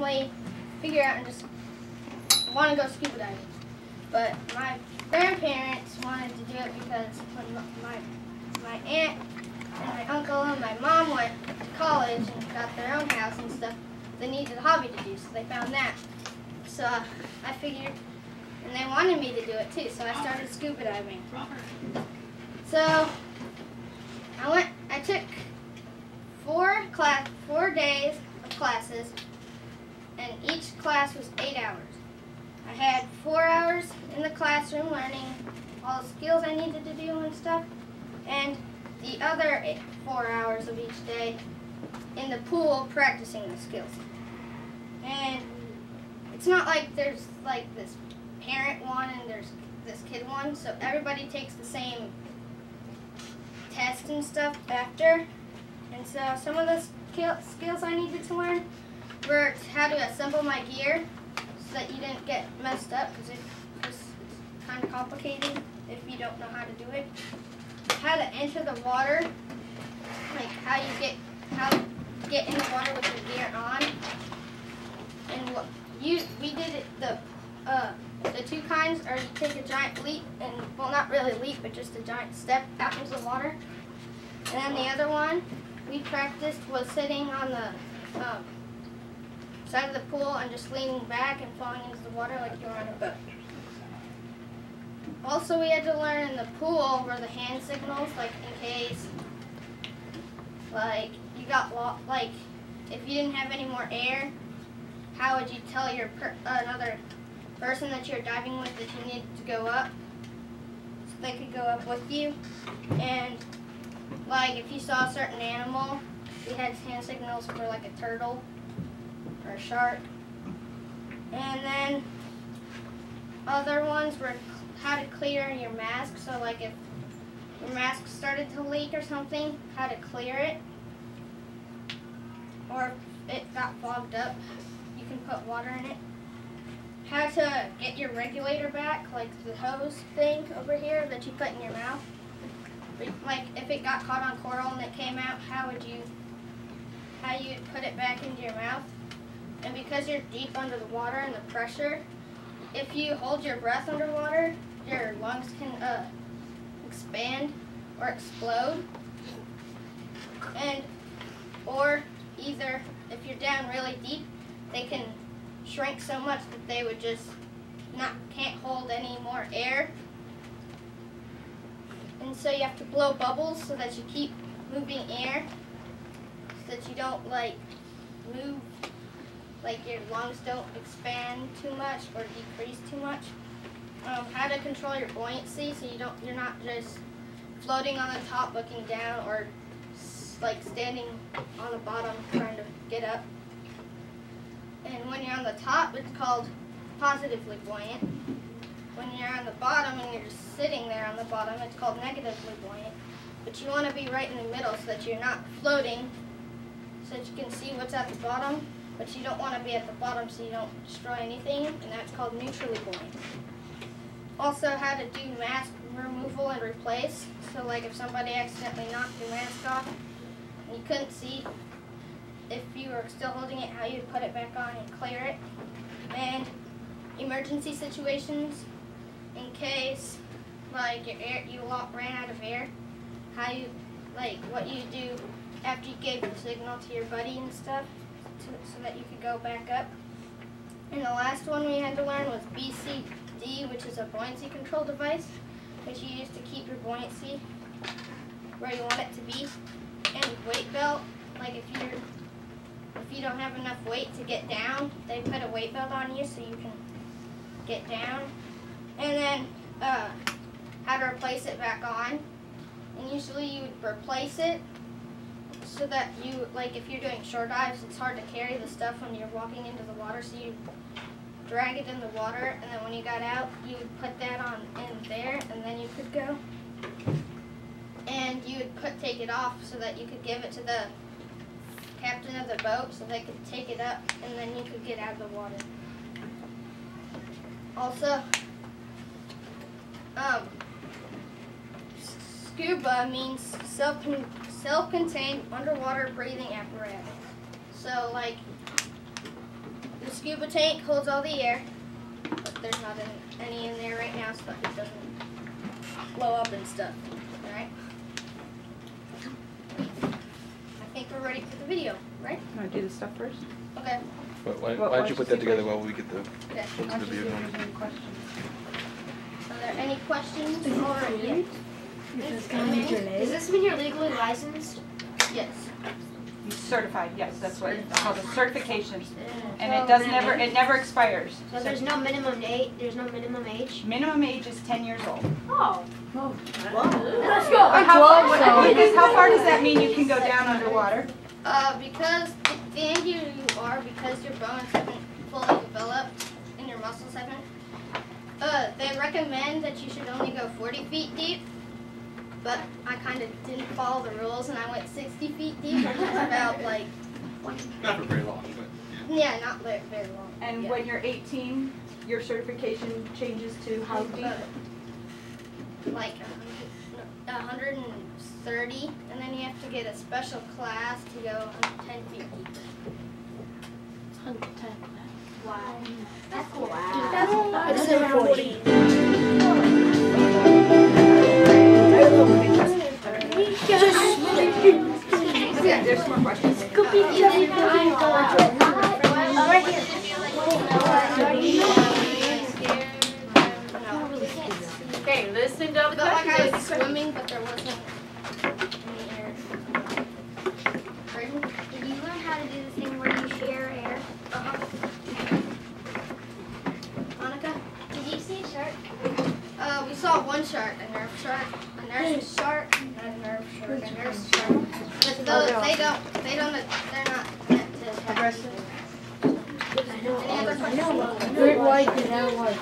randomly figure out and just want to go scuba diving. But my grandparents wanted to do it because when my aunt and my uncle and my mom went to college and got their own house and stuff, they needed a hobby to do, so they found that. So I figured, and they wanted me to do it too, so I started scuba diving. So I took 4 days of classes, and each class was 8 hours. I had 4 hours in the classroom learning all the skills I needed to do and stuff, and the other 4 hours of each day in the pool practicing the skills. And it's not like there's like this parent one and there's this kid one, so everybody takes the same test and stuff after. And so some of the skills I needed to learn were how to assemble my gear so that you didn't get messed up, because it's kind of complicated if you don't know how to do it. How to enter the water, like how to get in the water with your gear on. And we did it, the two kinds are you take a giant leap, and well, not really leap, but just a giant step out into the water. And then the other one we practiced was sitting on the side of the pool and just leaning back and falling into the water like you're on a boat. Also, we had to learn in the pool were the hand signals, like in case, like you got like if you didn't have any more air, how would you tell another person that you're diving with that you needed to go up, so they could go up with you? And like if you saw a certain animal, we had hand signals for like a turtle or a shark. And then other ones were how to clear your mask. So like if your mask started to leak or something, how to clear it. Or if it got fogged up, you can put water in it. How to get your regulator back, like the hose thing over here that you put in your mouth. Like if it got caught on coral and it came out, how you'd put it back into your mouth. And because you're deep under the water and the pressure, if you hold your breath underwater, your lungs can expand or explode. Or either if you're down really deep, they can shrink so much that they would just can't hold any more air. And so you have to blow bubbles so that you keep moving air, so that you don't like move, like your lungs don't expand too much or decrease too much. How to control your buoyancy so you're not just floating on the top looking down, or like standing on the bottom trying to get up. And when you're on the top, it's called positively buoyant. When you're on the bottom and you're just sitting there on the bottom, it's called negatively buoyant. But you want to be right in the middle so that you're not floating, so that you can see what's at the bottom, but you don't want to be at the bottom so you don't destroy anything, and that's called neutrally buoyant. Also, how to do mask removal and replace. So like if somebody accidentally knocked your mask off and you couldn't see, if you were still holding it, how you'd put it back on and clear it. And emergency situations, in case like you ran out of air, how you what you do after you gave the signal to your buddy and stuff, so that you could go back up. And the last one we had to learn was BCD, which is a buoyancy control device, which you use to keep your buoyancy where you want it to be. And weight belt, like if you don't have enough weight to get down, they put a weight belt on you so you can get down. And then how to replace it back on. And usually you would replace it so that you, like if you're doing shore dives, it's hard to carry the stuff when you're walking into the water, so you drag it in the water, and then when you got out, you would put that on in there, and then you could go. And you would take it off so that you could give it to the captain of the boat so they could take it up, and then you could get out of the water. Also, scuba means self-contained underwater breathing apparatus. So like scuba tank holds all the air, but there's not any in there right now, so that it doesn't blow up and stuff. All right. I think we're ready for the video, right? Want to do the stuff first? Okay. Why don't you put that together while we get the Okay. Why don't you see if there's any questions? Are there any questions or yes? Does this mean you're legally licensed? Yes. Certified, yes, that's what it's called, a certification. And it never expires. So there's no minimum age. There's no minimum age. Minimum age is 10 years old. Oh. Let's go. How far does that mean you can go down underwater? Because the angrier you are, because your bones haven't fully developed and your muscles haven't, they recommend that you should only go 40 feet deep. But I kind of didn't follow the rules and I went 60 feet deep. And that's about like... Not for very long, but yeah, not very long. And yeah. when you're 18, your certification changes to how deep? Like 130, and then you have to get a special class to go 10 feet deeper. 110. Wow. That's cool. Wow. It's in 40. Yeah, there's more questions. Okay, listen to It felt like I was swimming, but there wasn't any air. Pardon? Did you learn how to do the thing where you share air? Monica? Did you see a shark? We saw one shark, a nerve shark, a nurse shark, not a nerve shark, a nurse shark. But those, they're not meant to attack. Aggressive. Any other questions? Great white and now white.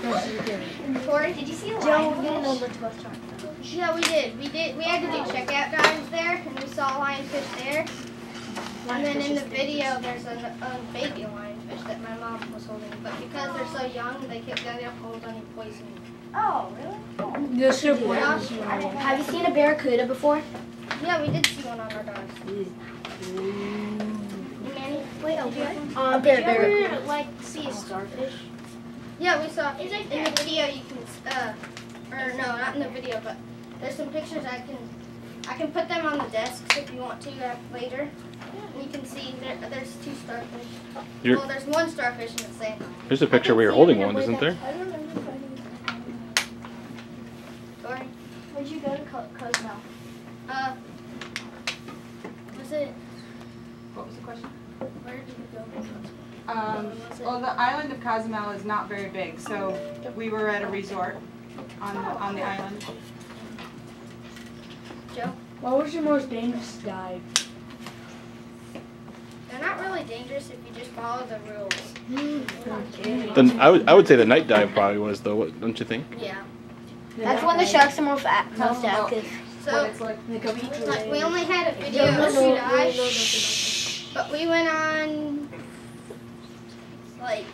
Corey? Did you see a Joe, lionfish? we don't know much about sharks. Yeah, we did. We had to do checkout dives there, and we saw lionfish there. And then in the video, there's a baby lionfish that my mom was holding. But because they're so young, they don't hold any poison. Oh, really? The super Josh? Have you seen a barracuda before? Yeah, we did see one on our dives. Manny? Wait, a what? Did you ever like see a starfish? Yeah, we saw. It's right in there. the video, you can, or no, not in the video, but there's some pictures I can put them on the desks if you want to later. And you can see there's two starfish. Well, there's one starfish in the same. there's a picture where you're holding one, isn't there? I don't remember finding it. Sorry. Where'd you go to Cozumel? Was it? What was the question? Where did you go? Well, the island of Cozumel is not very big, so we were at a resort on the island. Joe? What was your most dangerous dive? They're not really dangerous if you just follow the rules. Then I would say the night dive probably was though. Don't you think? Yeah. That's when the sharks are most active. So What it's like. like, we only had a video of 2 dives, but we went on like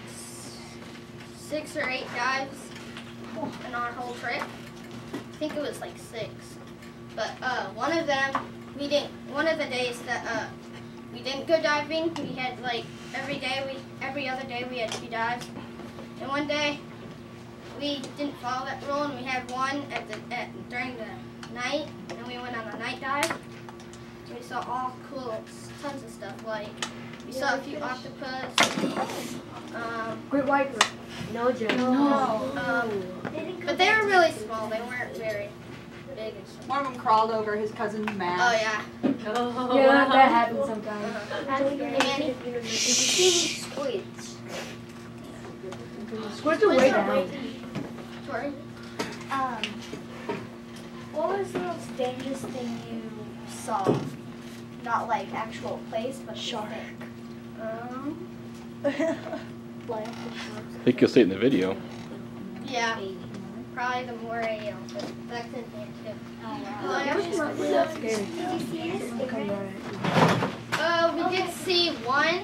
6 or 8 dives in our whole trip. I think it was like 6. But one of them, one of the days that we didn't go diving, we had like every other day we had 2 dives. And one day we didn't follow that rule, and we had one during the night, and we went on a night dive. We saw all cool, tons of stuff. Like we saw a few octopus. Great white. No, Joe. But they were really small. They weren't very big and stuff. One of them crawled over his cousin's mat. Oh yeah. Yeah, that happens sometimes. Manny? Did you see squids? Squids are way down. Tori? What was the most dangerous thing you saw? Not like actual place, but Shark. I think you'll see it in the video. Yeah. Probably the moray but that's in here too. That's scary. Did you see this? Come right. We did see one.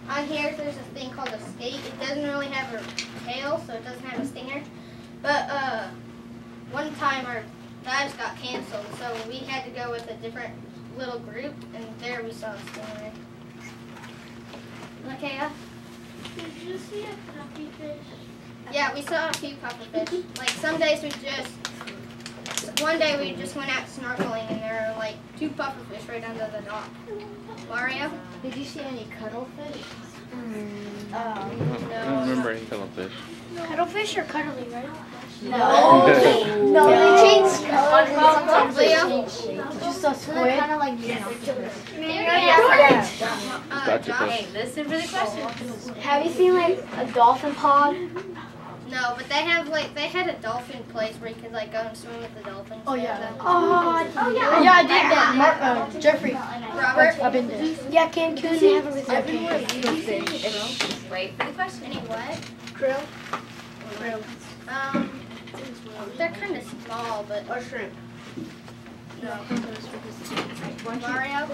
On here, there's a thing called a skate. It doesn't really have a tail, so it doesn't have a stinger. But one time our dives got canceled, so we had to go with a different little group, and there we saw a stingray. Okay, Did you see a puppy fish? Yeah, we saw a few pufferfish. Like some days one day we just went out snorkeling and there were like 2 pufferfish right under the dock. Mario? Did you see any cuttlefish? I don't remember any cuttlefish. Cuttlefish are cuddly, right? No. No, they change colors. Leo? Just a So they're squid. kind of like Gotcha. Josh? Listen for the question. Have you seen like a dolphin pod? No, but they had a dolphin place where you could like go and swim with the dolphins. Oh, yeah. Oh, Yeah, I did that. Jeffrey. Robert? I've been there. Yeah, Cancun, they have everything. Wait for the question. Any what? Krill. They're kind of small, but Or shrimp. no. Mario?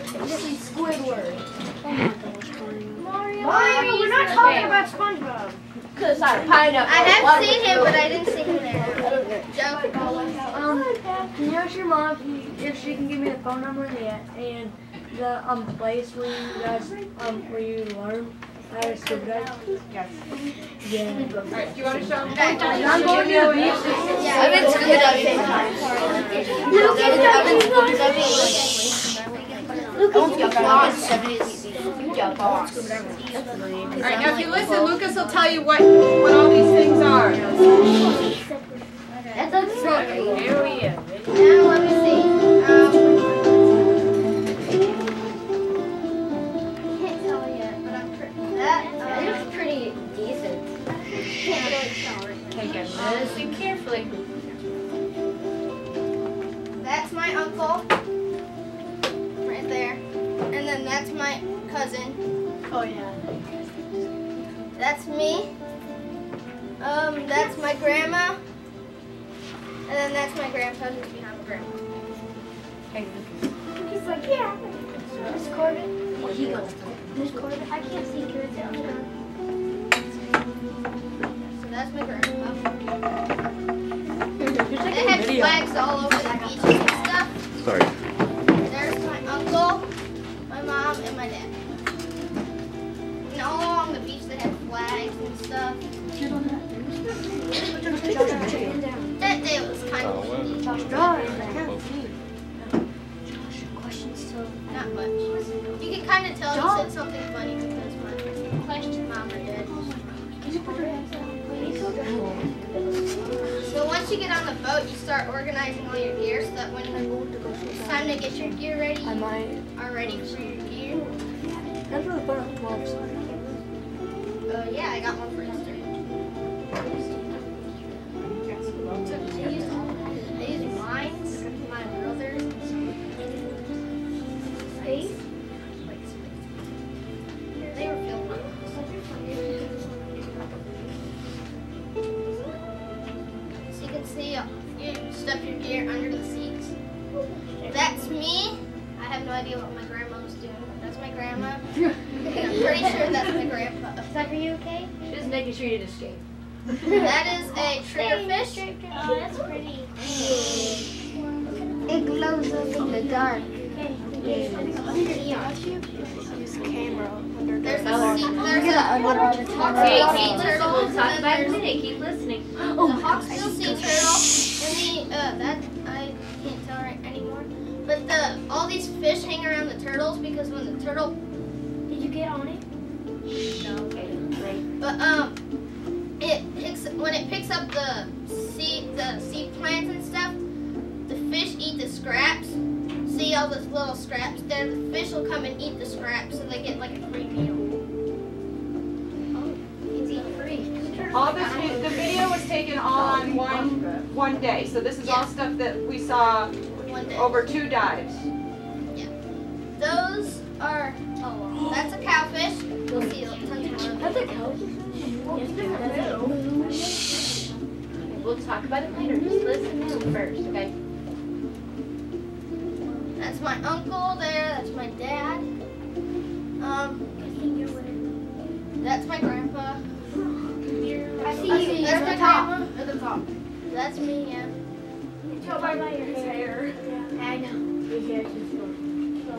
Squidward. Mario, we're not talking about SpongeBob. Cause I pineapple. I have seen him, but I didn't see him there. Joe? Can you ask your mom if she can give me the phone number and the place where you guys where you learn how to scuba dive? Yes. Yeah. Alright, do you want to show them? I'm going to the beach. Yeah, I've been scuba diving. Alright, now if you listen, Lucas will tell you what all these things are. That's Here we are. Now let me see. I can't tell yet, but I'm pretty. That looks pretty decent. Can't really tell right now. Take it nice and carefully. That's my uncle, right there, and then that's my cousin. Oh, yeah. That's me. That's my grandma, and then that's my grandpa who's behind my grandma. He's like, yeah. Miss Corbin. Miss Corbin. I can't see good. So that's my grandpa. They had flags all over the beaches and stuff. Sorry. There's my uncle, my mom, and my dad. And all along the beach they had flags and stuff. That day was kind of windy. Not much. You can kind of tell he said something funny because my mom or dad. So once you get on the boat, you start organizing all your gear so that when it's time to get your gear ready, you are ready for your gear. That's really fun. 12. Yeah, I got one for Easter. They use mines, my brother's. Space? Like space. They were filming. So you can see you stuff your gear under the seats. That's me. I have no idea what my grandma was doing. That's my grandma. I'm pretty sure that's my grandpa. Are you okay? Just making sure you didn't escape. That is a triggerfish. Oh, that's pretty. It glows up in the dark. There's a sea turtle. We'll talk and about it in a there's minute. Keep listening. the hawksbill sea turtle, and that I can't tell right anymore. But all these fish hang around the turtles because when the turtle, Did you get on it? but when it picks up the sea plants and stuff, the fish eat the scraps. See all those little scraps there? The fish will come and eat the scraps, so they get like a free meal. It's eat free. All this, the video was taken all on one day, so this is all stuff that we saw One day. over 2 dives. Those are, that's a cowfish. You'll see tons more of them. That's a cow. We'll talk about it later. Just listen in first, okay? That's my uncle there. That's my dad. That's my grandpa. I see you. That's my grandma. At the top. That's me, yeah. Tell by your hair. I know.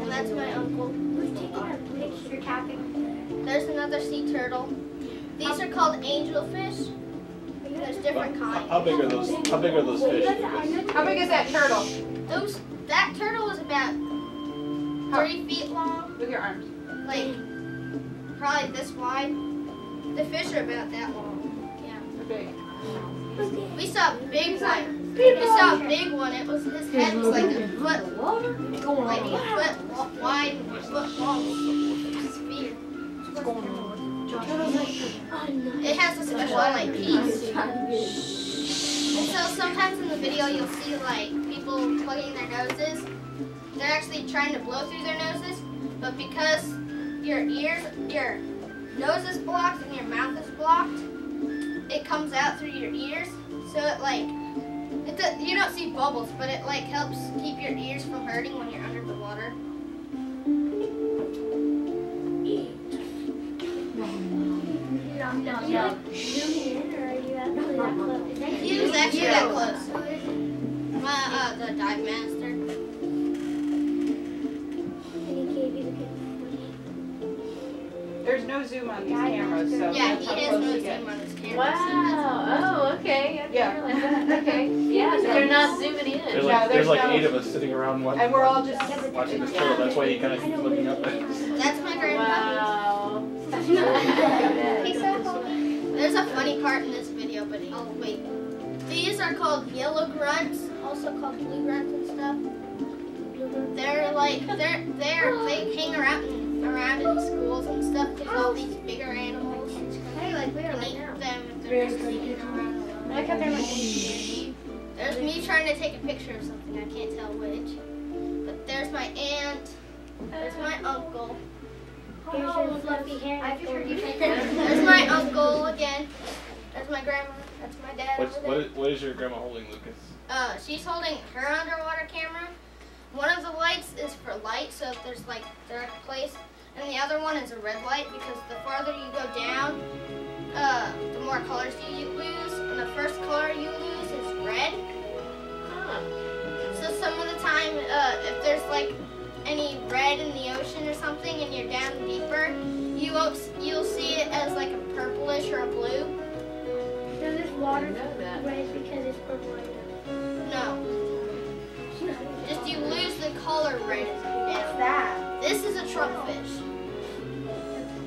And that's my uncle. Who's taking a picture, Captain? There's another sea turtle. These are called angelfish. There's different kinds. How big are those? How big are those fish? How big is that turtle? That turtle is about 3 feet long, With your arms. like probably this wide. The fish are about that long. They're big. We saw a big one. We saw a big one. It was his head was like a foot, like a foot wide, and a foot long. His feet. It has a special like piece. So sometimes in the video you'll see like people plugging their noses. They're actually trying to blow through their noses, but because your nose is blocked and your mouth is blocked, it comes out through your ears. So it like you don't see bubbles, but it like helps keep your ears from hurting when you're under the water. He was actually that close. The dive master. There's no zoom on these cameras, so Yeah, that's he how has close no you get. zoom on his camera. Wow. Oh, okay. I didn't Yeah. realize that. Okay. Yeah, so they're not zooming in. There's Yeah, like there's there's like no- 8 of us sitting around And we're all just watching this turtle. That's why he kind of keeps looking up at us. That's my grandpa. Wow. He's so cool. There's a funny part in this video, but wait. These are called yellow grunts, also called blue grunts and stuff. They're like they hang around in schools and stuff. There's all these bigger animals. Hey, like we are And right eat now. them if they're just sneaking around. I kept there like There's me trying to take a picture of something. I can't tell which. But there's my aunt. There's my uncle. here's your fluffy hair. I've heard you take There's my uncle again. There's my grandma. That's my dad over there. What is your grandma holding, Lucas? She's holding her underwater camera. One of the lights is for light, so if there's like direct place, and the other one is a red light because the farther you go down, the more colors you lose, and the first color you lose is red. Huh. So some of the time, if there's like any red in the ocean or something, and you're down deeper, you'll see it as like a purplish or a blue. So this I water didn't know that. red because it's purple. No. Just you lose the color red as you go down. That. This is a trunkfish.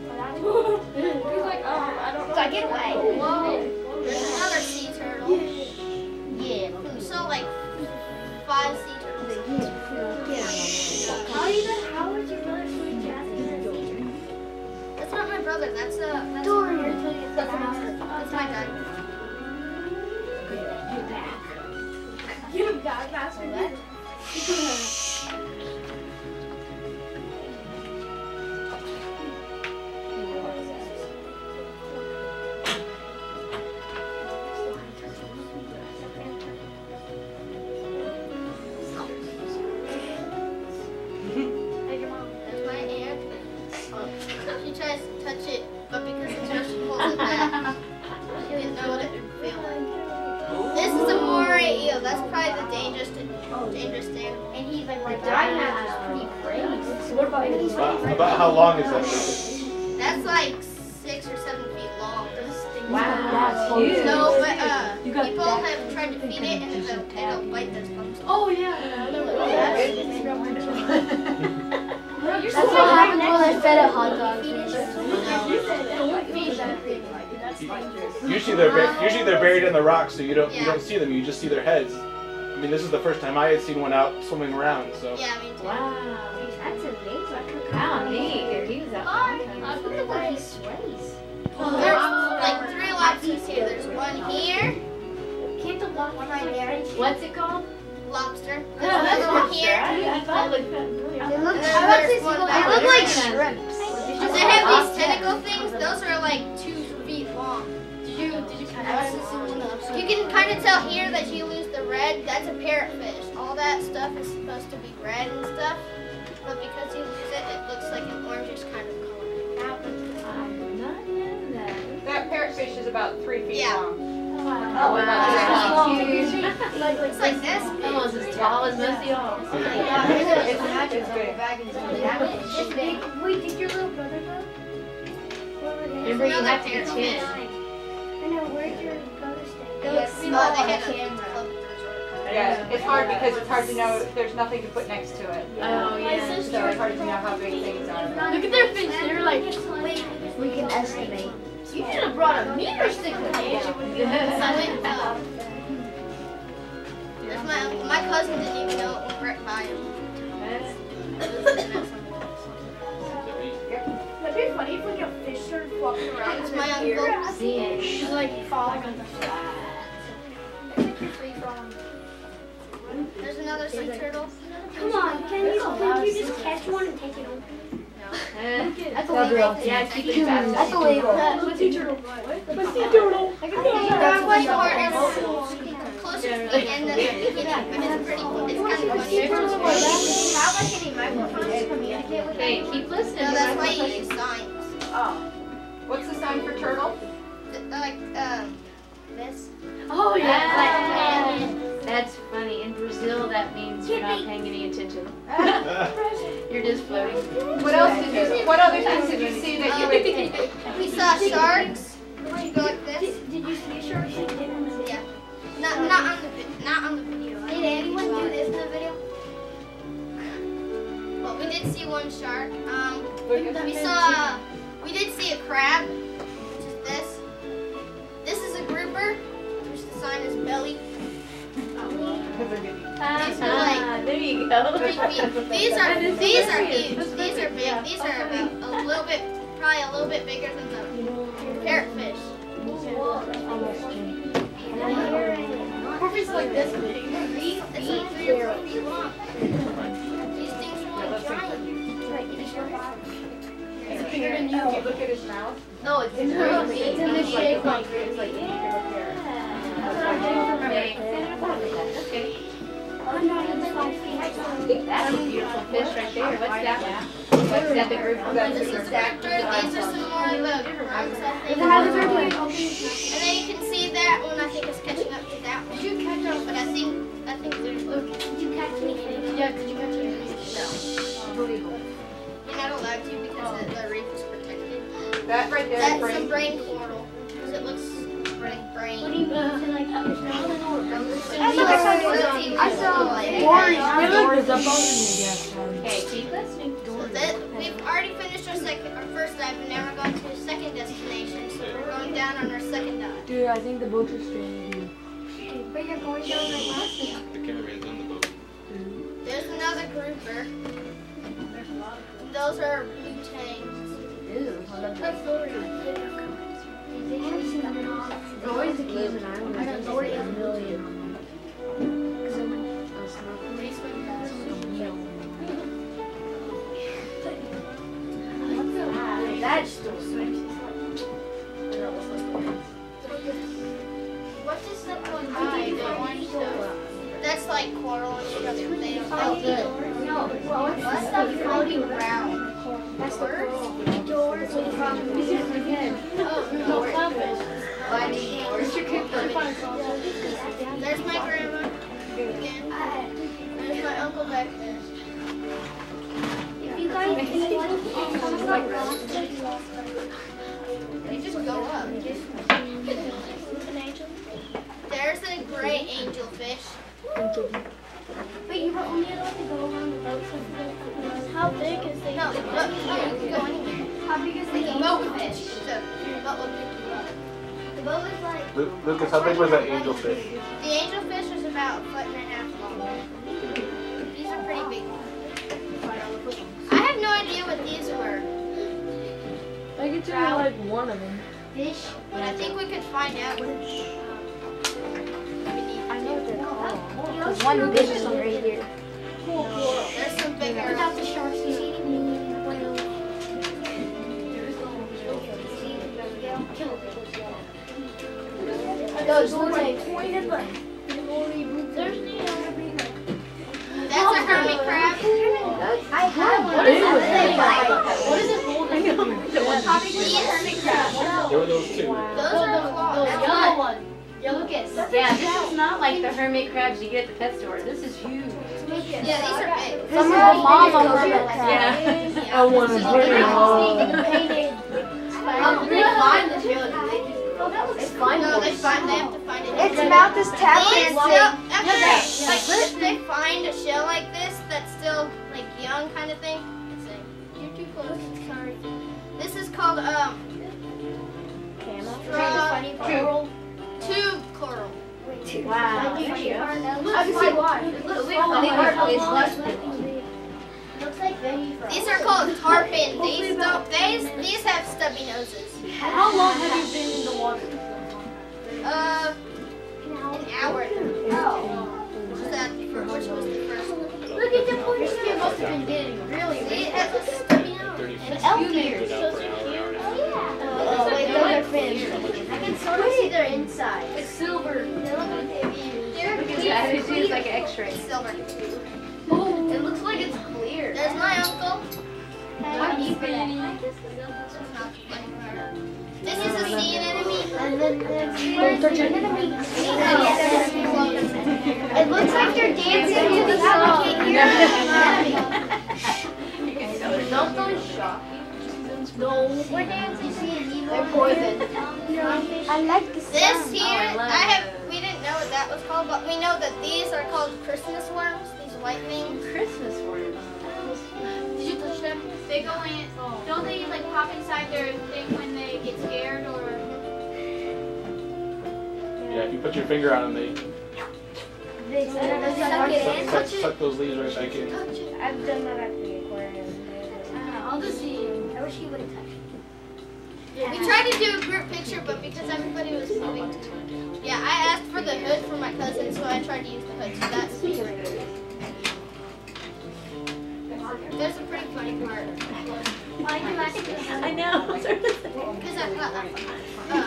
He's like, oh, I don't know. So I get away. Whoa. There's another sea turtle. Yeah. So like 5 sea turtles. How is your brother swimming Jasmine? That's not my brother. That's Dorian. That's my dad. You got Jasmine. That's my aunt. She tries to touch it, but because it's her, she holds it back. She didn't know what it would feel like. This is a moray eel. That's probably the dangerous animal. And he's like, The dive mask is pretty crazy. What about these? About how long is that, Lucas? That's like 6 or 7 feet long. Wow. No, but people have tried to feed it and it'll bite their thumbs. Oh yeah. You're That's what happens when I fed a hot dog. Usually they're buried in the rocks, so you don't see them. You just see their heads. I mean, this is the first time I had seen one out swimming around. So Yeah, me too. Wow. That's amazing. How neat. He was out. Look at where he sways. There's like 3 lobsters here. There's one here, Can't the one right there? What's it called? lobster. There's another one here. I thought it looked familiar. And then there's one They back look there. like shrimps. They have these tentacle things. Those are like 2 feet long. Did you catch this? You can kind of tell here that you lose the red. That's a parrotfish. All that stuff is supposed to be red and stuff, but because you lose it, it looks like an orangish kind of color. I'm not in that. that parrotfish is about 3 feet Yeah. long. Oh, wow. It's like this. Almost as tall as most of y'all. It's big. It's big. Wait, did your little brother go? Where were they? Remember, you have to be 10. I know, where's your brother stay? They had a camera. Yeah, it's hard because it's hard to know. There's nothing to put next to it. Oh, yeah. So it's hard to know how big things are. Look at their face. They're like, We can estimate. you should have brought a meter stick with you. There's my cousin didn't even know it was right by him. That'd be funny if like a fish started walking around. It's my uncle. See it. She's like falling on the flat. There's another sea turtle. Come on, can you just catch one and take it over? That's illegal. Yeah, keep it fast. That's illegal. What's the turtle? That one part is closer to the end than the beginning, but it's pretty cool. It's kind of funny. How am I getting microphones to communicate with Okay, keep listening. No, that's why you use signs. What's the sign for turtle? Like, this. Oh, yeah. That's funny. In Brazil, that means you're not paying any attention. You're just floating. What else did you? What other things did you see that you would? We saw sharks. You go like this. Did you see a shark? Yeah. Not on the video. Did anyone do this in the video? Well, we did see one shark. We did see a crab, which is this. This is a grouper, which the sign is belly. These are like There you go. big feet. These are huge. These are big. These are about probably a little bit bigger than the parrotfish. Corby's like this big. It's like 3 or 4 feet long. These things are like giant. It's bigger than you. Look at his mouth. No, it's in It's in the shape like It's like Okay. I'm not even 5 feet. That's a beautiful fish right there. What's that? What's that? The group? This is the raptor. These are some more of the crabs, I think. And then you can see that one. I think is catching up to that one. Did you catch up? But I think there's. Did you catch me? Yeah, could you catch it? No. You're not allowed to because the reef is protected. that right there. That's brain. a brain coral because it looks like brain. What do you mean? To like understand? I saw Okay, keep listening. We've already finished our first dive, and now we're going to a second destination. So we're going down on our second dive. Dude, I think the boat is stranded here. But you're going down like last time. The cameraman's on the boat. There's another grouper. Those are blue tangs. Always the Cayman Islands. There's like a million on That's still sexy. What's this stuff going by? The orange stuff? That's like coral and stuff. They don't No, what's that stuff floating around? That's the coral. Doors with Oh, there's my grandma. Again. There's my uncle back there. If you guys You just go up. There's a gray angelfish. But you were only allowed to go around the boat. How big is the No, look, you can go anywhere. How big is the Boat fish. So, boat will pick you up. The boat is like. Lucas, how big was that angelfish? The angelfish is about a 1.5 feet long. These are pretty big. I have no idea what these were. I get to know like one of them. Fish. But I think we could find out which. I know what they're called. There's one big one right here. There's some bigger. Without the sharks, you see anything? Those ones like pointed, but there's That's a hermit crab. I have one. What is this thing? What is it holding? Hermit crab. There were those two. Those are claws. The yellow one. Yeah, Lucas. Yeah, this is not like the hermit crabs you get at the pet store. This is huge. Yeah, these are big. Some of the mama Yeah. I want to bring it home. painted They find the shell. They have to find it. Its mouth is tapping. They find a shell like this that's still like young kind of thing. You're too close. Sorry. This is called Coral. tube coral. Wow. I can see why. Looks like veggie fries. These are called tarpon. These have stubby noses. How long have you been in the water? An hour. Which was the first one? Look at the pointy It must have been getting really See, it has a stubby nose. 30 feet. elk Go ears. down for an hour, hour and a half. Wait, those are fins. I can sort of see their inside. It's silver. It is like an X-ray. Silver. It looks like it's clear. There's my uncle. This is a sea anemone. And then there's it looks like they're dancing to the song. Don't those shock you? No, we're dancing to They're poison. I like the sound. This here, we didn't know what that was called, but we know that these are called Christmas worms. These white things. Christmas worms. Did you touch them? They go in. Don't they like pop inside their thing when they get scared or? Yeah, if you put your finger on them, they suck those leaves right back in. I've done that at the aquarium. I'll just see. I wish he would have touched it. We tried to do a group picture, but because everybody was moving too much. Yeah, I asked for the hood for my cousin, so I tried to use the hood. So that's me. There's a pretty funny part. I know. Because I thought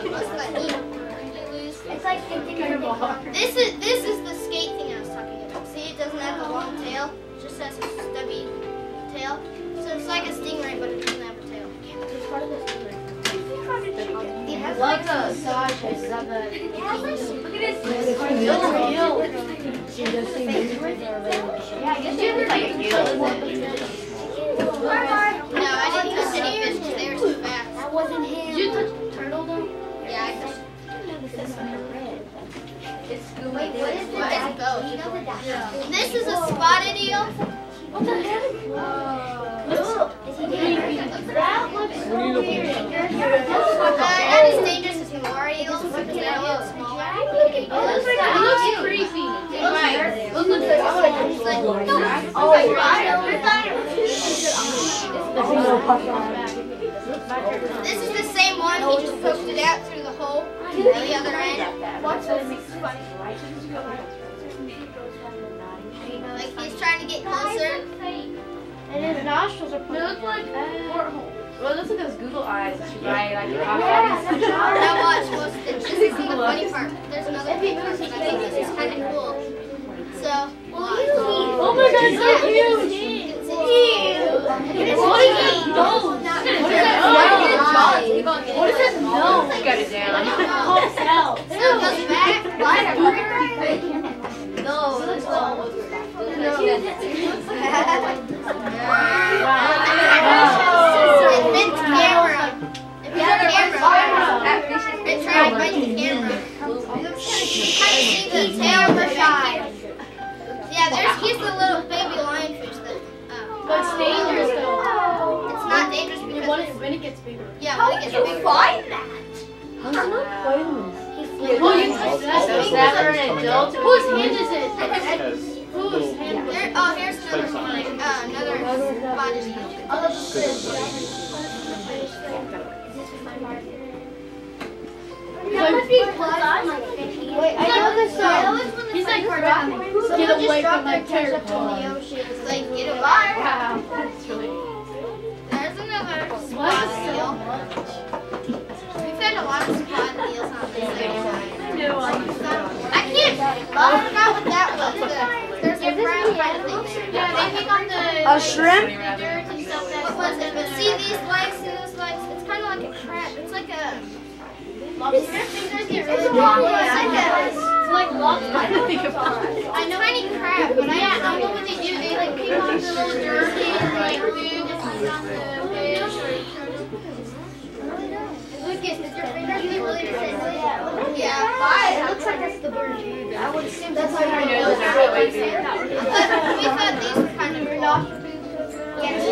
most of that heat you lose. It's like thinking of This is the skate thing I was talking about. See, it doesn't have the long tail. It just has a stubby tail. So it's like a stingray, but it doesn't have a tail. It's part of the stingray. It has like a massages of the. Look at this. Yeah, I guess you have like No, I didn't touch any fish because they were too fast. That wasn't him. Did you touch turtle though? Yeah, I touched. It's Wait, what is It's that? both. You know what that is? This is a spotted eel. What the heck? Is he dangerous? That looks so weird. Not as dangerous as more eels because they're a little smaller. It looks creepy. Right. Look at this. This is the same one. He just poked it out through the hole to the other end. Like he's trying to get closer. And his nostrils are They look like portholes. Well, it looks like those Google eyes that you buy like Yeah, Now watch. This is the funny part. There's another part that I think this is kind of cool. So. Oh my God, so cute! What is that? No. Got it down. So it goes back. No, that's not what we're It bent the camera. It bent the camera. It tried to bite the camera. Kind of see the tail of the side. Yeah, here's the little baby lionfish that. But it's dangerous though. It's not dangerous because When it gets bigger. yeah, when it gets bigger. find that? Well, you touch that. So is that for an adult? Whose hand is it? Has Whose little hand? Here's another one. Another spotted eel. That must be close. Wait, I know this song. He's like, So get they'll away just drop from their that toes up terror. in the ocean. It's like get away. Wow. That's really. There's another spotted eel. We've had a lot of spotted eels on this area. I can't forgot what that was. There's a brown kind of thing there. Yeah, they pick on the A shrimp? dirt and stuff What was it? But see these legs and those legs? It's kind of like a crab. It's like a. Their fingers get really long. It's like lobster. I know tiny crab, but I don't know what they do. They like pick on the little dirt and like food and feed on the fish or your fingers get really sensitive? Yeah. Why? It looks like that's the bird. I would assume that's how you know. We thought these were kind of cool.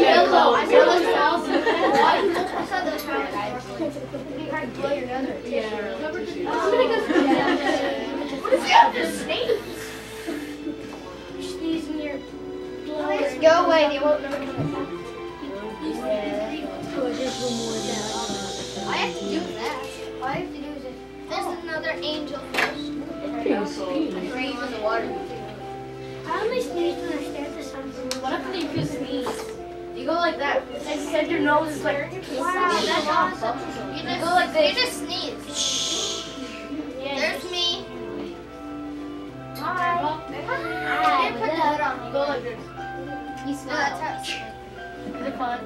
Yellow. I saw those I saw those guys. You kind of blow your nose or What is that? There's snakes. sneeze in your Go away, they won't know. All I have to do is that. All I have to do is it. There's another angelfish. Green in the water. How do they sneeze when they're staring at the sun? What if they just sneeze? You go like that. Except your nose is like, Wow, that's awesome. You just, Go like this. you just sneeze. There's me. hi. You put the hood on. Go like this. You smell that touch. Is it fun?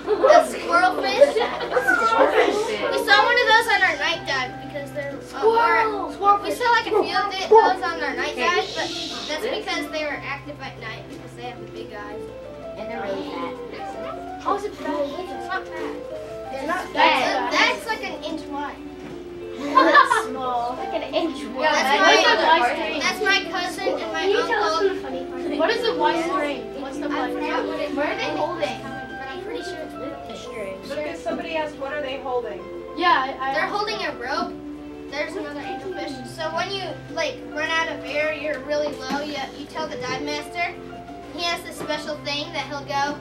The squirrelfish. We saw one of those on our night dive because they're we saw like a few of those on our night dive, but that's because they were active at night because they have the big eyes. And they're really fat. How is it fat? It's not fat. They're not That's like an inch wide. small. Like an inch That's my cousin and my Can you tell us uncle. the funny part? What is the white string? What's the I white forgot what it. Where are they holding? But I'm pretty sure it's the string. Lucas, somebody asked, what are they holding? Yeah, They're holding a rope. There's another angelfish. So when you like run out of air, you're really low. You tell the dive master. He has this special thing that he'll go.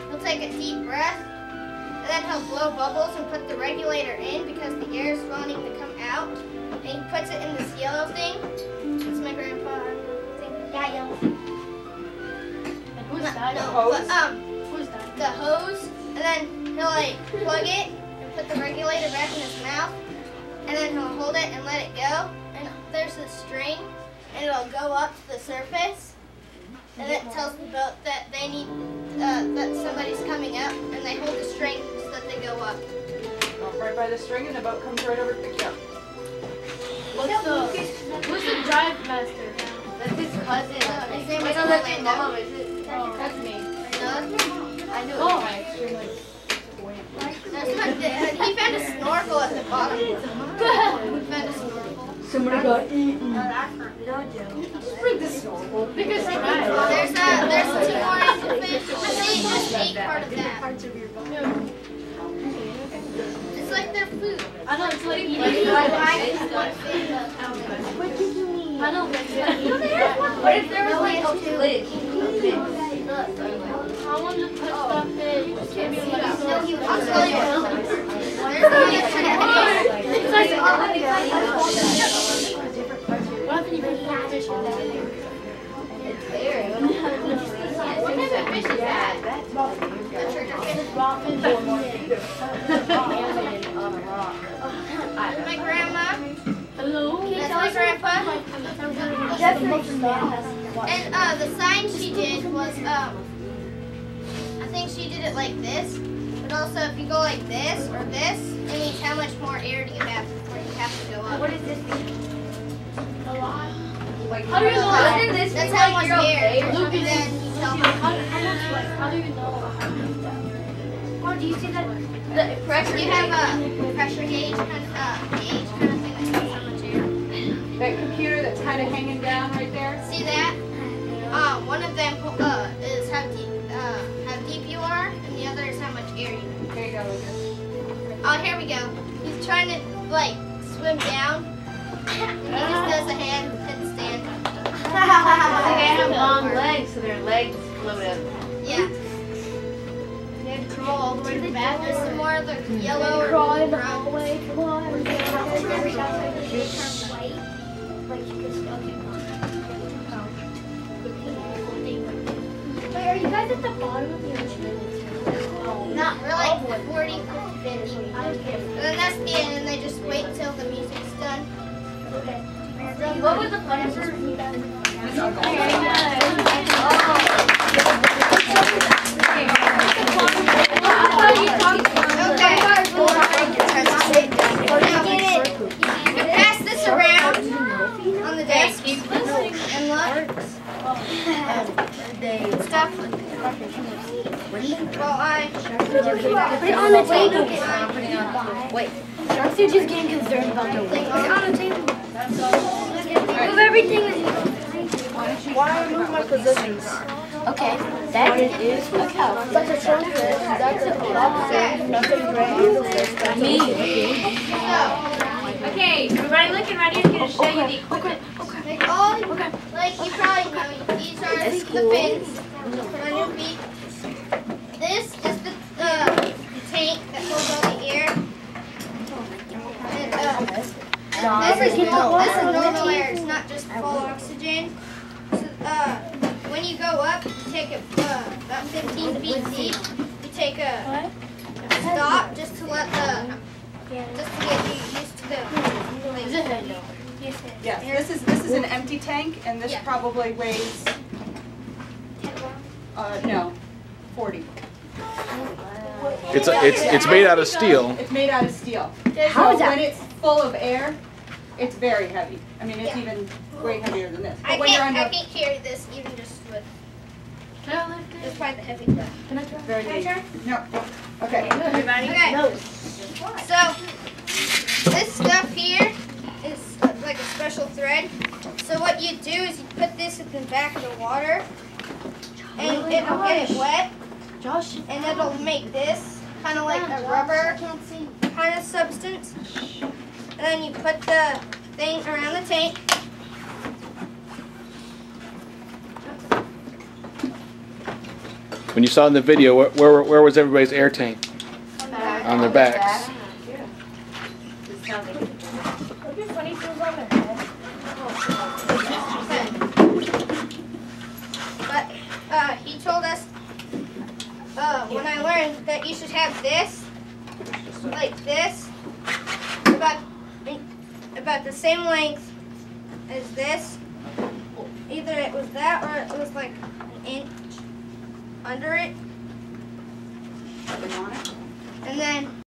He'll take a deep breath, and then he'll blow bubbles and put the regulator in because the air is wanting to come out. And he puts it in this yellow thing. It's my grandpa. Yeah, yellow. And who's that? But, Who's that? the hose, and then he'll like plug it and put the regulator back in his mouth, and then he'll hold it and let it go. And there's a string, and it'll go up to the surface, and it tells the boat that they need that somebody's coming up, and they hold the string so that they go up. Walk right by the string and the boat comes right over to pick you up. Who's the drive master? That's his cousin. His name is That's your Orlando. mom, is it? That's me. No, that's my mom. I knew it Oh. was my extremely. That's my dad. He found a snorkel at the bottom. We found a snorkel. Somebody got eaten. Because There's two more angelfish. They just ate part of that. It's like their food. I know it's like eating. I know. What if there was like a glitch? I want to put stuff in. Maybe like I'll tell you. There's another what if you put fish in there? What type of fish is that? my grandma. Hello? That's my grandpa. And the sign she did was I think she did it like this. But also if you go like this or this, it means how much more air do you have before you have to go up. What does this mean? A lot. How do you know that? That's how much air. And then you tell them. How do you know? Or do you see that? The pressure. You have a pressure gauge kind of thing that tells how much air. That computer that's kind of hanging down right there. See that? One of them is how deep you are, and the other is how much air you have. There you go, Lucas. Oh, here we go. He's trying to like swim down. And he just does a headstand. They have long legs, so their legs float up. Yeah. They have to crawl all the way to the back. There's some more of the yellow or Crawl in the brown. hallway. Come on. Every time they turn white, like you can still get Wait, are you guys at the bottom of the ocean? Not we're like 40, 50. And then that's the end, and they just wait till the music's done. Okay. What was the funniest part? You can pass this around on the desk and look. Stuff. Well, I. on the table. Wait. Darcy just getting concerned about the weight. It's on the table. Move everything. Why don't I move my positions? Okay, that is a cow. That's a trumpet. That's a lobster. That's a grand. Me. Okay, everybody looking right here is going to show you the equipment. Like all, like you probably know, these are the fins you put on your feet. This is the tank that holds all the air. And, this is normal air. It's not just full oxygen. So, when you go up, you take it about 15 feet deep. You take a stop just to let just to get you used to the. Yes, this is an empty tank, and this probably weighs, no, 40. It's made out of steel. It's made out of steel. How is So that? when it's full of air, it's very heavy. I mean, it's even way heavier than this. But I when you're can't under, carry this even just with just by the heavy stuff. very Can I try? No. Okay. Everybody? Okay. So this stuff here is like a special thread. So what you do is you put this in the back of the water, and it'll get it wet, and it'll make this kind of like a rubber kind of substance. And then you put the thing around the tank. When you saw in the video, where was everybody's air tank? On their backs. It'd be funny if it was on their head. But he told us when I learned that you should have this, like this, about the same length as this. Either it was that or it was like an inch under it. And then